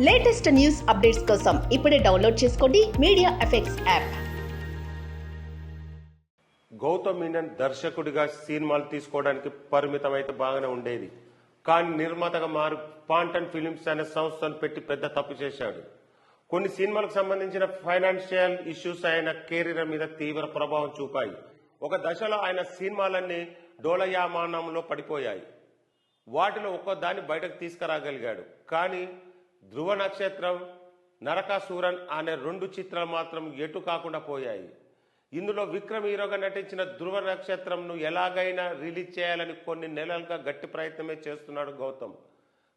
Latest news updates కోసం ఇప్పుడే download చేసుకోండి media effects app. Gautham Menon దర్శకుడిగా సినిమాలు తీసుకోవడానికి పరిమితమైతే బాగానే ఉండేది. కానీ నిర్మాతగా మారు పాంటన్ ఫిలిమ్స్ అనే సంస్థను పెట్టి పెద్ద తప్పు చేశాడు. కొన్ని సినిమాలకు సంబంధించిన ఫైనాన్షియల్ ఇష్యూస్ ఆయన కెరీర్ మీద తీవ్ర ప్రభావం చూపాయి. ఒక దశలో ఆయన సినిమాలన్నీ డోలయామానంలో పడిపోయాయి. వాటిలో ఒక్కొదాన్ని బయటకు తీసుకురాగలిగాడు. కానీ ధ్రువ నక్షత్రం, నరకాసురన్ అనే 2 చిత్రాలు మాత్రం ఎటు కాకుండా పోయాయి. ఇందులో విక్రమ్ హీరోగా నటించిన ధ్రువ నక్షత్రంను ఎలాగైనా రిలీజ్ చేయాలని కొన్ని నెలలుగా గట్టి ప్రయత్నమే చేస్తున్నాడు గౌతమ్.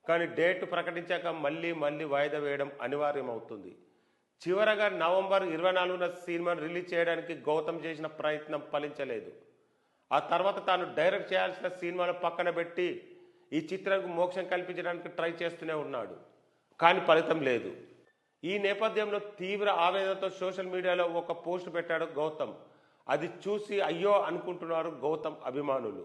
కానీ డేట్ ప్రకటించాక మళ్ళీ వాయిదా వేయడం అనివార్యమవుతుంది. చివరగా నవంబర్ 24న సినిమాను రిలీజ్ చేయడానికి గౌతమ్ చేసిన ప్రయత్నం ఫలించలేదు. ఆ తర్వాత తాను డైరెక్ట్ చేయాల్సిన సినిమాను పక్కన పెట్టి ఈ చిత్రానికి మోక్షం కల్పించడానికి ట్రై చేస్తూనే ఉన్నాడు. కానీ ఫలితం లేదు. ఈ నేపథ్యంలో తీవ్ర ఆవేదనతో సోషల్ మీడియాలో ఒక పోస్ట్ పెట్టాడు గౌతమ్. అది చూసి అయ్యో అనుకుంటున్నారు గౌతమ్ అభిమానులు.